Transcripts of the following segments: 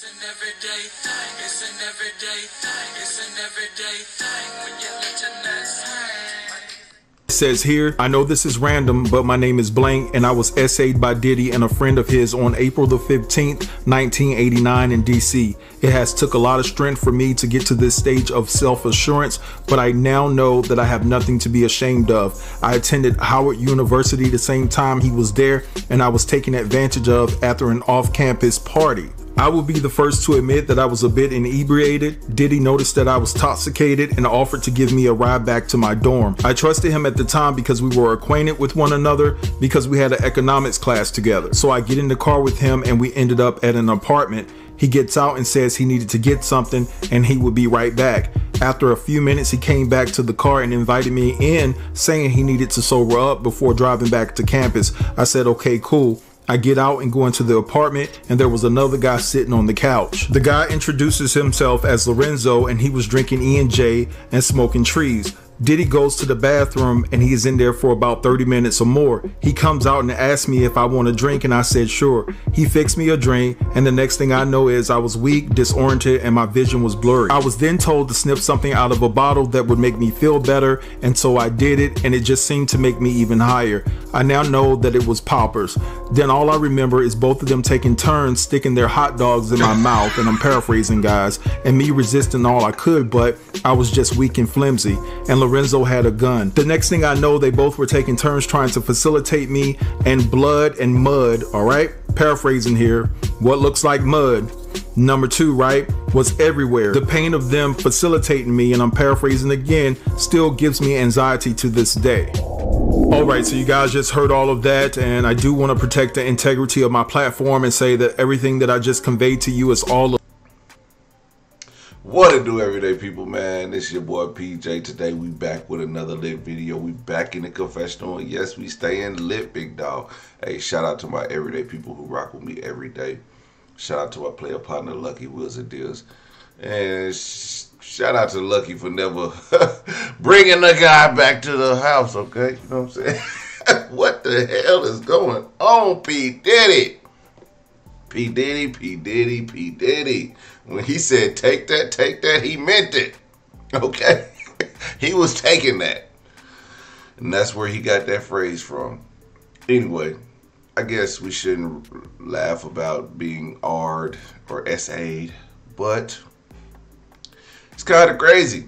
It's an everyday thing. It's an everyday thing. It's an everyday thing when you let your nuts hang. It says here, I know this is random, but my name is Blank, and I was essayed by Diddy and a friend of his on April the 15th, 1989 in DC. It has took a lot of strength for me to get to this stage of self-assurance, but I now know that I have nothing to be ashamed of. I attended Howard University the same time he was there, and I was taken advantage of after an off-campus party. I will be the first to admit that I was a bit inebriated. Diddy noticed that I was intoxicated and offered to give me a ride back to my dorm. I trusted him at the time because we were acquainted with one another because we had an economics class together. So I get in the car with him and we ended up at an apartment. He gets out and says he needed to get something and he would be right back. After a few minutes, he came back to the car and invited me in, saying he needed to sober up before driving back to campus. I said, okay, cool. I get out and go into the apartment, and there was another guy sitting on the couch. The guy introduces himself as Lorenzo, and he was drinking E&J and smoking trees. Diddy goes to the bathroom and he is in there for about 30 minutes or more. He comes out and asks me if I want a drink, and I said sure. He fixed me a drink, and the next thing I know is I was weak, disoriented, and my vision was blurry. I was then told to snip something out of a bottle that would make me feel better, and so I did it, and it just seemed to make me even higher. I now know that it was poppers. Then all I remember is both of them taking turns sticking their hot dogs in my mouth, and I'm paraphrasing, guys, and me resisting all I could, but I was just weak and flimsy, and Lorenzo had a gun. The next thing I know, they both were taking turns trying to facilitate me, and blood and mud, all right? Paraphrasing here, what looks like mud, number two, right, was everywhere. The pain of them facilitating me, and I'm paraphrasing again, still gives me anxiety to this day. Alright, so you guys just heard all of that, and I do want to protect the integrity of my platform and say that everything that I just conveyed to you is all What it do, everyday people, man? This your boy PJ. Today we back with another lit video. We back in the confessional, and yes, we staying lit, big dog. Hey, shout out to my everyday people who rock with me every day. Shout out to my player partner Lucky Wheels and Deals, and shout out to Lucky for never bringing the guy back to the house. Okay, you know what I'm saying? What the hell is going on, P Diddy? P Diddy, P Diddy, P Diddy. When he said take that, he meant it. Okay? He was taking that. And that's where he got that phrase from. Anyway, I guess we shouldn't laugh about being R'd or SA'd, but it's kind of crazy.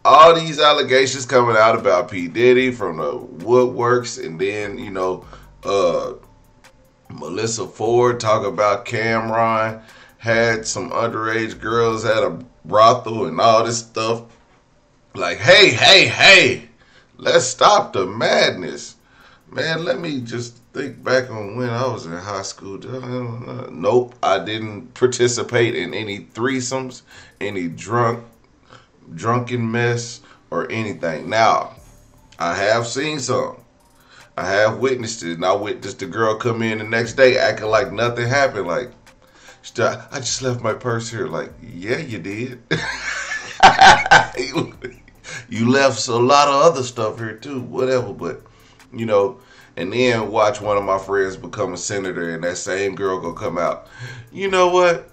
All these allegations coming out about P Diddy from the woodworks, and then, you know, Melissa Ford talk about Cameron had some underage girls at a brothel and all this stuff. Like, hey, let's stop the madness. Man, let me just think back on when I was in high school. Nope, I didn't participate in any threesomes, any drunken mess, or anything. Now, I have seen some. I have witnessed it, and I witnessed the girl come in the next day acting like nothing happened. Like, I just left my purse here. Like, yeah, you did. You left a lot of other stuff here too, whatever. But, you know, and then watch one of my friends become a senator, and that same girl gonna come out. You know what?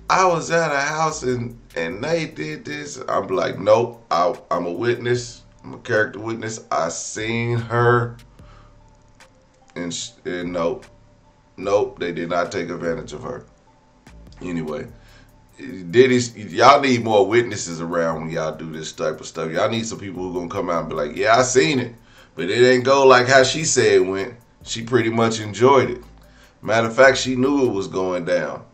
I was at a house and they did this. I'm like, nope, I'm a witness. I'm a character witness. I seen her. And nope, they did not take advantage of her. Anyway, y'all need more witnesses around when y'all do this type of stuff. Y'all need some people who gonna come out and be like, yeah, I seen it, but it ain't go like how she said it went. She pretty much enjoyed it. Matter of fact, she knew it was going down.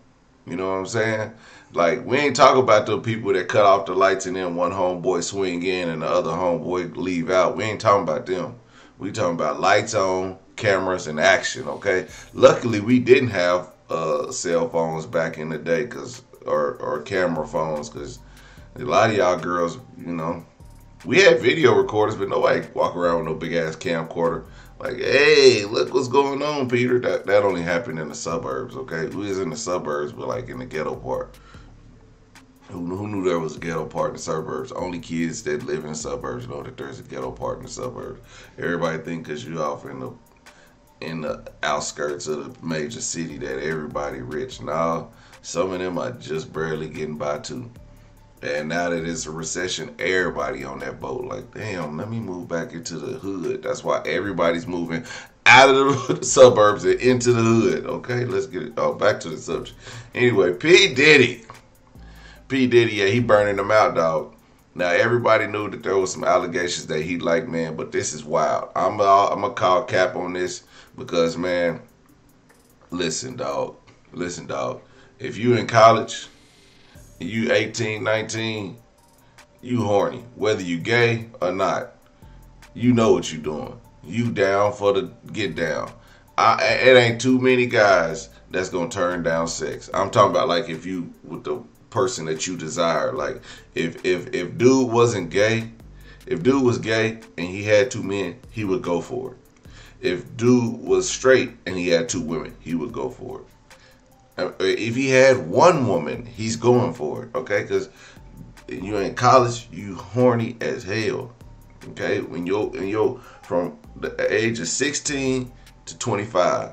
You know what I'm saying? Like, we ain't talking about the people that cut off the lights and then one homeboy swing in and the other homeboy leave out. We ain't talking about them. We talking about lights on, cameras, and action, okay? Luckily, we didn't have cell phones back in the day, or camera phones, because a lot of y'all girls, you know, we had video recorders, but nobody walk around with no big-ass camcorder. Like, hey, look what's going on, Peter. That only happened in the suburbs, okay? We was in the suburbs, but like in the ghetto part. Who knew there was a ghetto part in the suburbs? Only kids that live in the suburbs know that there's a ghetto part in the suburbs. Everybody think because you off in the outskirts of the major city that everybody rich. No, Some of them are just barely getting by too. And now that it's a recession, everybody on that boat like, damn, let me move back into the hood. That's why everybody's moving out of the suburbs and into the hood. Okay, let's get it. Oh, back to the subject. Anyway, P. Diddy, yeah, he burning them out, dog. Now, everybody knew that there was some allegations that he liked, man, but this is wild. I'm going to call cap on this because, man, listen, dog. If you in college, you 18, 19, you horny. Whether you gay or not, you know what you doing. You down for the get down. It ain't too many guys that's going to turn down sex. I'm talking about like if you with the person that you desire. Like if dude wasn't gay, if dude was gay and he had two men, he would go for it. If dude was straight and he had two women, he would go for it. If he had one woman, he's going for it, okay? Because you're in college, you horny as hell, okay? When you're from the age of 16 to 25,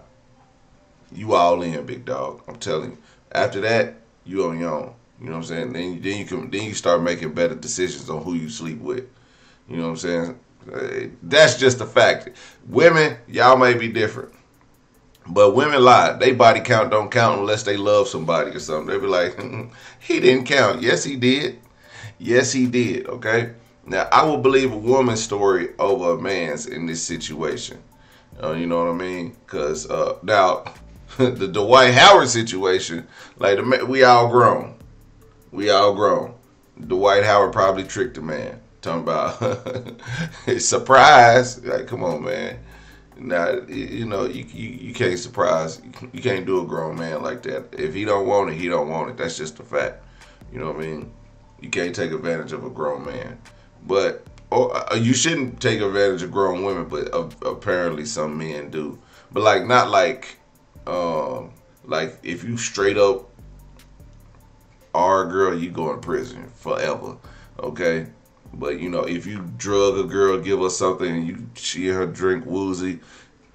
you all in, big dog. I'm telling you. After that, you on your own. You know what I'm saying? Then you start making better decisions on who you sleep with. You know what I'm saying? That's just a fact. Women, y'all may be different. But women lie. They body count don't count unless they love somebody or something. They be like, he didn't count. Yes, he did. Yes, he did. Okay. Now, I will believe a woman's story over a man's in this situation. You know what I mean? Because now, the Dwight Howard situation, like we all grown. We all grown. Dwight Howard probably tricked the man. Talking about surprise. Like, come on, man. Now, you know, you can't surprise. You can't do a grown man like that. If he don't want it, he don't want it. That's just a fact. You know what I mean? You can't take advantage of a grown man. But you shouldn't take advantage of grown women, but apparently some men do. But like not like if you straight up are a girl, you go in prison forever. Okay? But, you know, if you drug a girl, give her something, and she and her drink woozy,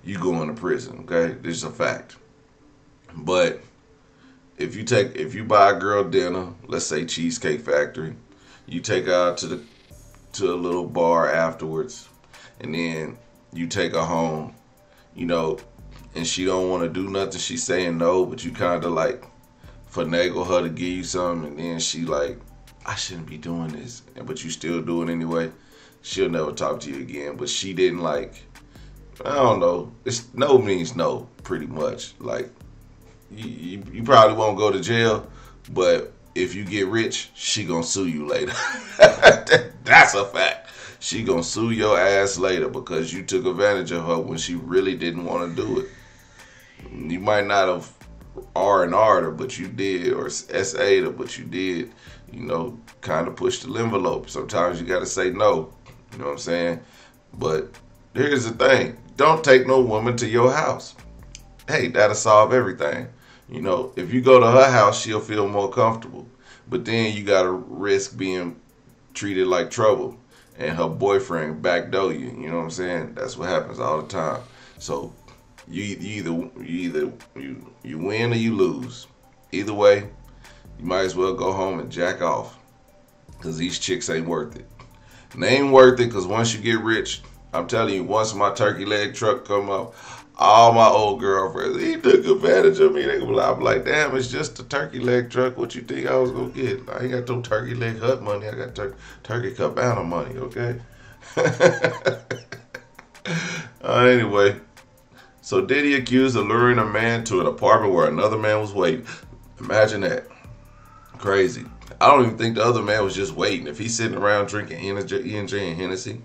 you go into prison, okay? This is a fact. But if you buy a girl dinner, let's say Cheesecake Factory, you take her out to a little bar afterwards, and then you take her home, you know, and she don't want to do nothing, she's saying no, but you kind of like finagle her to give you something, and then she like, I shouldn't be doing this, but you still do it anyway. She'll never talk to you again. But she didn't like, I don't know. It's no means no, pretty much. Like, you probably won't go to jail, but if you get rich, she gonna sue you later. That's a fact. She gonna sue your ass later because you took advantage of her when she really didn't want to do it. You might not have R&R'd her, but you did, or SA'd her, but you did. You know, kind of push the envelope. Sometimes you got to say no. You know what I'm saying? But here's the thing. Don't take no woman to your house. Hey, that'll solve everything. You know, if you go to her house, she'll feel more comfortable. But then you got to risk being treated like trouble and her boyfriend backdoor you. You know what I'm saying? That's what happens all the time. So you either win or you lose. Either way, you might as well go home and jack off, because these chicks ain't worth it. And they ain't worth it because once you get rich, I'm telling you, once my turkey leg truck come up, all my old girlfriends, he took advantage of me. I'm like, damn, it's just a turkey leg truck. What you think I was going to get? I ain't got no turkey leg hut money. I got turkey cabana money, okay? Anyway, so Diddy accused of luring a man to an apartment where another man was waiting. Imagine that. Crazy. I don't even think the other man was just waiting. If he's sitting around drinking E&J and Hennessy,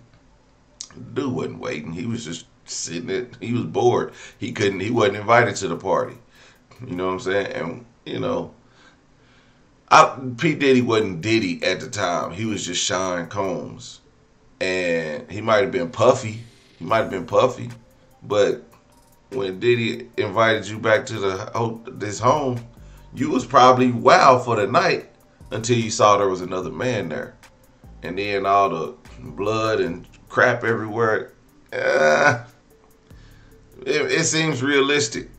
dude wasn't waiting. He was just sitting there. He was bored. He wasn't invited to the party. You know what I'm saying? And, you know, P. Diddy wasn't Diddy at the time. He was just Sean Combs. And he might have been puffy. But when Diddy invited you back to this home, you was probably wild for the night until you saw there was another man there. And then all the blood and crap everywhere. It seems realistic.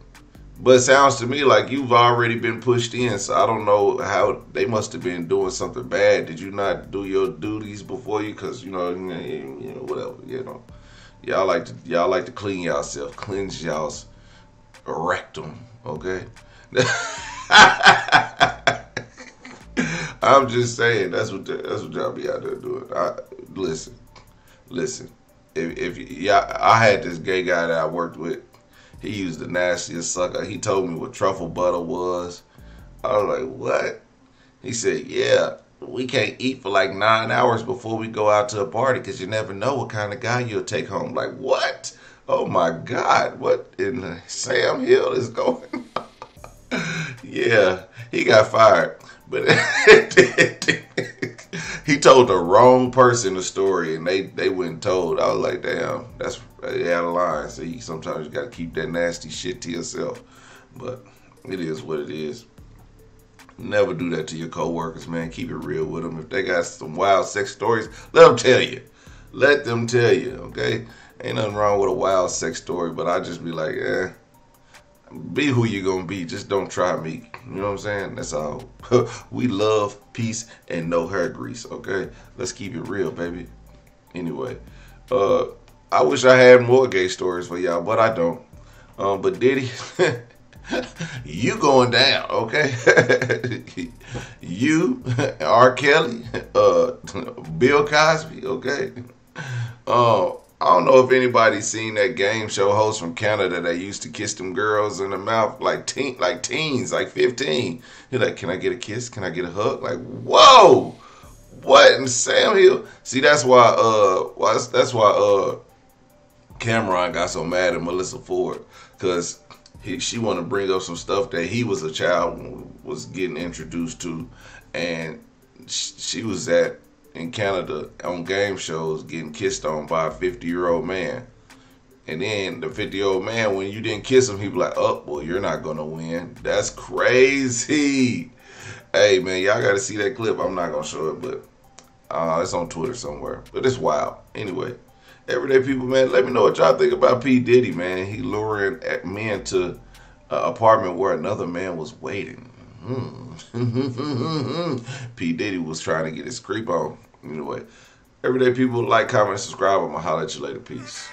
But it sounds to me like you've already been pushed in, so I don't know how they must have been doing something bad. Did you not do your duties before you? Because whatever. Y'all like to clean yourself, cleanse y'all's rectum. Okay. I'm just saying that's what y'all be out there doing. Listen. I had this gay guy that I worked with. He used the nastiest sucker. He told me what truffle butter was. I was like, what? He said, yeah, we can't eat for like 9 hours before we go out to a party because you never know what kind of guy you'll take home. Like, what? Oh my God, what in Sam Hill is going on? Yeah, he got fired. But he told the wrong person the story, and they went told. I was like, damn, that's out of line. So sometimes you got to keep that nasty shit to yourself. But it is what it is. Never do that to your coworkers, man. Keep it real with them. If they got some wild sex stories, let them tell you. Let them tell you, okay? Ain't nothing wrong with a wild sex story, but I just be like, be who you gonna be. Just don't try me. You know what I'm saying? That's all. We love peace and no hair grease, okay? Let's keep it real, baby. Anyway, I wish I had more gay stories for y'all, but I don't. But Diddy, you going down, okay? You, R. Kelly, Bill Cosby, okay? I don't know if anybody's seen that game show host from Canada that used to kiss them girls in the mouth like teens, like 15. He's like, can I get a kiss? Can I get a hug? Like, whoa! What in Sam Hill? See, that's why Cameron got so mad at Melissa Ford, because she want to bring up some stuff that he was a child was getting introduced to, and she was in Canada on game shows getting kissed on by a 50-year-old man. And then the 50-year-old man, when you didn't kiss him, he be like, oh, well, you're not going to win. That's crazy. Hey, man, y'all got to see that clip. I'm not going to show it, but it's on Twitter somewhere. But it's wild. Anyway, everyday people, man, let me know what y'all think about P. Diddy, man. He luring men to an apartment where another man was waiting. P. Diddy was trying to get his creep on. Anyway, everyday people, like, comment, subscribe. I'm going to holler at you later. Peace.